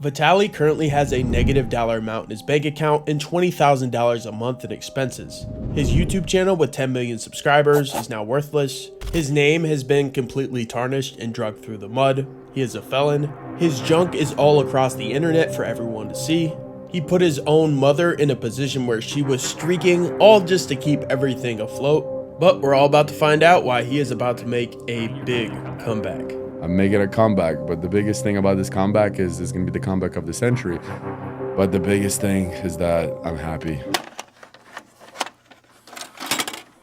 Vitaly currently has a negative dollar amount in his bank account and $20,000 a month in expenses. His YouTube channel with 10 million subscribers is now worthless. His name has been completely tarnished and dragged through the mud. He is a felon. His junk is all across the internet for everyone to see. He put his own mother in a position where she was streaking, all just to keep everything afloat. But we're all about to find out why he is about to make a big comeback. I'm making a comeback, but the biggest thing about this comeback is it's gonna be the comeback of the century. But the biggest thing is that I'm happy.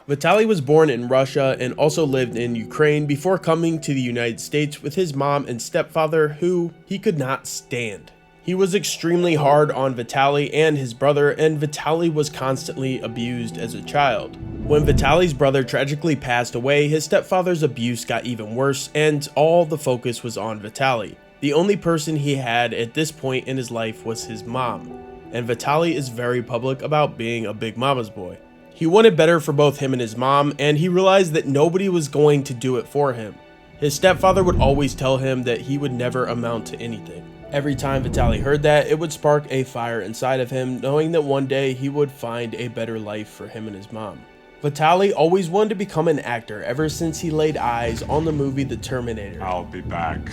Vitaly was born in Russia and also lived in Ukraine before coming to the United States with his mom and stepfather, who he could not stand. He was extremely hard on Vitaly and his brother, and Vitaly was constantly abused as a child. When Vitaly's brother tragically passed away, his stepfather's abuse got even worse, and all the focus was on Vitaly. The only person he had at this point in his life was his mom, and Vitaly is very public about being a big mama's boy. He wanted better for both him and his mom, and he realized that nobody was going to do it for him. His stepfather would always tell him that he would never amount to anything. Every time Vitaly heard that, it would spark a fire inside of him, knowing that one day he would find a better life for him and his mom. Vitaly always wanted to become an actor ever since he laid eyes on the movie The Terminator. I'll be back.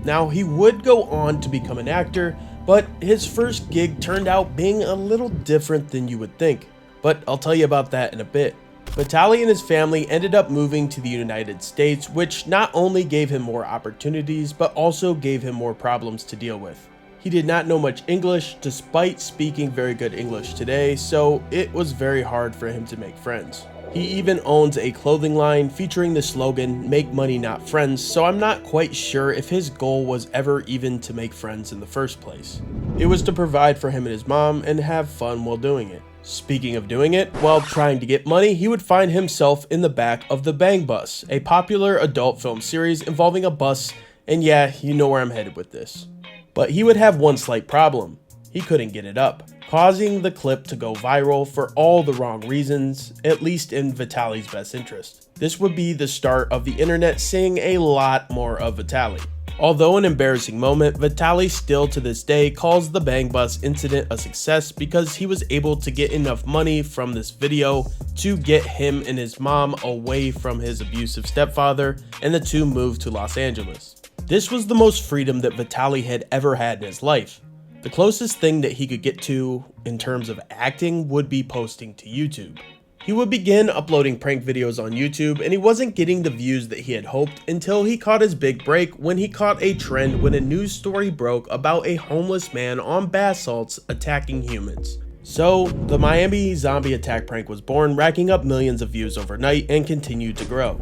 Now, he would go on to become an actor, but his first gig turned out being a little different than you would think. But I'll tell you about that in a bit. Vitaly and his family ended up moving to the United States, which not only gave him more opportunities, but also gave him more problems to deal with. He did not know much English, despite speaking very good English today, so it was very hard for him to make friends. He even owns a clothing line featuring the slogan, "Make money, not friends," so I'm not quite sure if his goal was ever even to make friends in the first place. It was to provide for him and his mom and have fun while doing it. Speaking of doing it, while trying to get money, he would find himself in the back of The Bang Bus, a popular adult film series involving a bus, and yeah, you know where I'm headed with this. But he would have one slight problem. He couldn't get it up, causing the clip to go viral for all the wrong reasons, at least in Vitaly's best interest. This would be the start of the internet seeing a lot more of Vitaly. Although an embarrassing moment, Vitaly still to this day calls the Bang Bus incident a success because he was able to get enough money from this video to get him and his mom away from his abusive stepfather, and the two moved to Los Angeles. This was the most freedom that Vitaly had ever had in his life. The closest thing that he could get to in terms of acting would be posting to YouTube. He would begin uploading prank videos on YouTube, and he wasn't getting the views that he had hoped until he caught his big break when he caught a trend when a news story broke about a homeless man on bath salts attacking humans. So the Miami zombie attack prank was born, racking up millions of views overnight and continued to grow.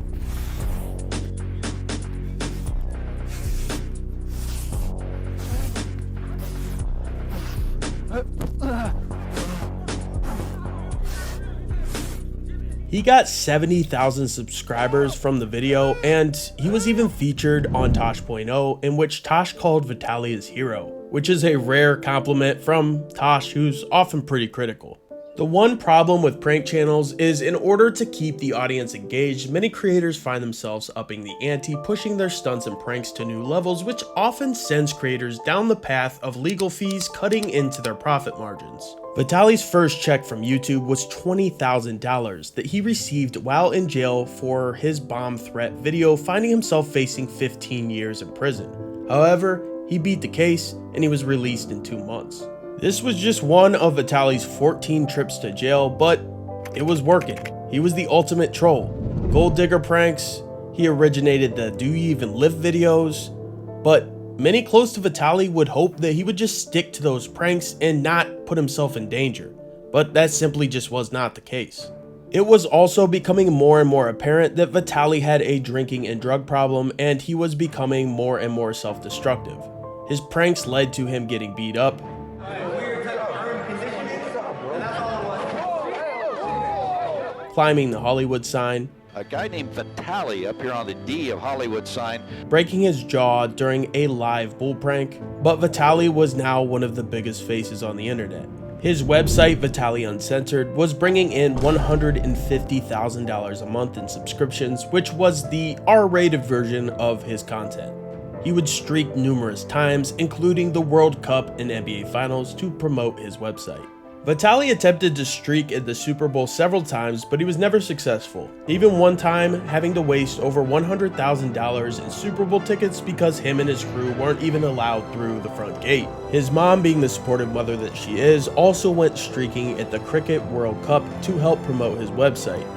He got 70,000 subscribers from the video, and he was even featured on Tosh.0, in which Tosh called Vitaly his hero, which is a rare compliment from Tosh, who's often pretty critical. The one problem with prank channels is in order to keep the audience engaged, many creators find themselves upping the ante, pushing their stunts and pranks to new levels, which often sends creators down the path of legal fees, cutting into their profit margins. Vitaly's first check from YouTube was $20,000 that he received while in jail for his bomb threat video, finding himself facing 15 years in prison. However, he beat the case and he was released in 2 months. This was just one of Vitaly's 14 trips to jail, but it was working. He was the ultimate troll. Gold digger pranks, he originated the "Do You Even Live" videos, but many close to Vitaly would hope that he would just stick to those pranks and not put himself in danger, but that simply just was not the case. It was also becoming more and more apparent that Vitaly had a drinking and drug problem, and he was becoming more and more self-destructive. His pranks led to him getting beat up, climbing the Hollywood sign, a guy named Vitaly up here on the D of Hollywood sign, breaking his jaw during a live bull prank. But Vitaly was now one of the biggest faces on the internet. His website, Vitaly Uncensored, was bringing in $150,000 a month in subscriptions, which was the R-rated version of his content. He would streak numerous times, including the World Cup and NBA Finals, to promote his website. Vitaly attempted to streak at the Super Bowl several times, but he was never successful, even one time having to waste over $100,000 in Super Bowl tickets because him and his crew weren't even allowed through the front gate. His mom, being the supportive mother that she is, also went streaking at the Cricket World Cup to help promote his website.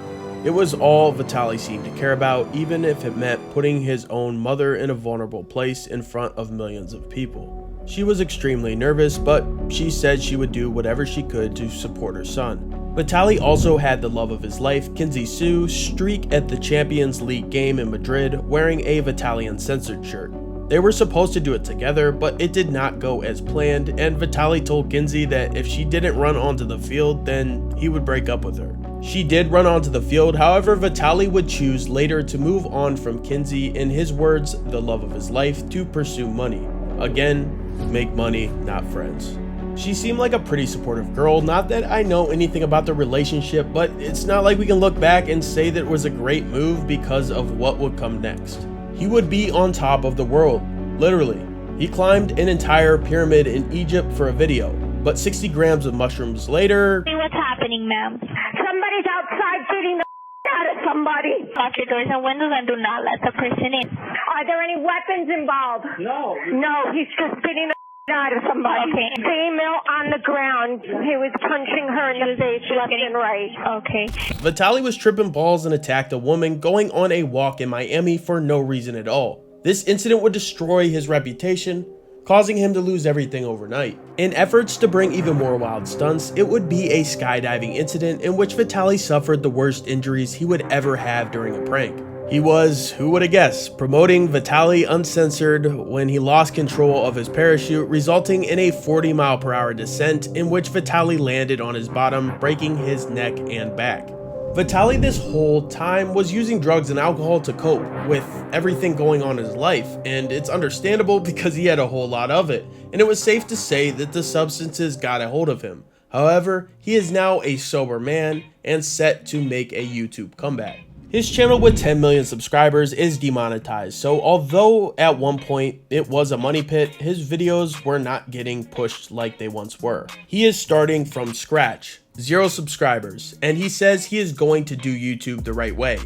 It was all Vitaly seemed to care about, even if it meant putting his own mother in a vulnerable place in front of millions of people. She was extremely nervous, but she said she would do whatever she could to support her son. Vitaly also had the love of his life, Kinsey Sue, streak at the Champions League game in Madrid wearing a Vitaly Uncensored shirt. They were supposed to do it together, but it did not go as planned, and Vitaly told Kinsey that if she didn't run onto the field, then he would break up with her. She did run onto the field, however, Vitaly would choose later to move on from Kinsey, in his words, the love of his life, to pursue money. Again, make money, not friends. She seemed like a pretty supportive girl, not that I know anything about the relationship, but it's not like we can look back and say that it was a great move because of what would come next. He would be on top of the world, literally. He climbed an entire pyramid in Egypt for a video, but 60 grams of mushrooms later... Hey, what's happening, ma'am? Somebody's outside beating the out of somebody. Lock your doors and windows and do not let the person in. Are there any weapons involved? No. No, he's just beating the out of somebody. Okay. Female on the ground. He was punching her in the face left and right. Okay. Vitaly was tripping balls and attacked a woman going on a walk in Miami for no reason at all. This incident would destroy his reputation, causing him to lose everything overnight. In efforts to bring even more wild stunts, it would be a skydiving incident in which Vitaly suffered the worst injuries he would ever have during a prank. He was, who would have guessed, promoting Vitaly Uncensored when he lost control of his parachute, resulting in a 40-mile-per-hour descent in which Vitaly landed on his bottom, breaking his neck and back. Vitaly this whole time was using drugs and alcohol to cope with everything going on in his life, and it's understandable because he had a whole lot of it, and it was safe to say that the substances got a hold of him. However, he is now a sober man and set to make a YouTube comeback. His channel with 10 million subscribers is demonetized, so although at one point it was a money pit, his videos were not getting pushed like they once were. He is starting from scratch, 0 subscribers, and he says he is going to do YouTube the right way.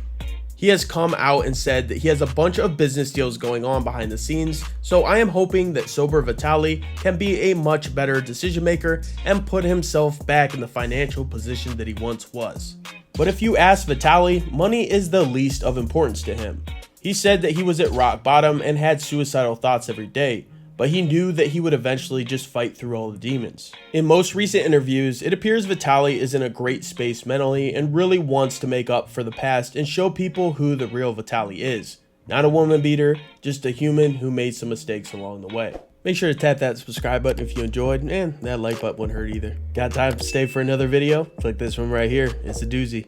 He has come out and said that he has a bunch of business deals going on behind the scenes, so I am hoping that sober Vitaly can be a much better decision maker and put himself back in the financial position that he once was. But if you ask Vitaly, money is the least of importance to him. He said that he was at rock bottom and had suicidal thoughts every day, but he knew that he would eventually just fight through all the demons. In most recent interviews, it appears Vitaly is in a great space mentally and really wants to make up for the past and show people who the real Vitaly is. Not a woman beater, just a human who made some mistakes along the way. Make sure to tap that subscribe button if you enjoyed, and that like button wouldn't hurt either. Got time to stay for another video? Click this one right here. It's a doozy.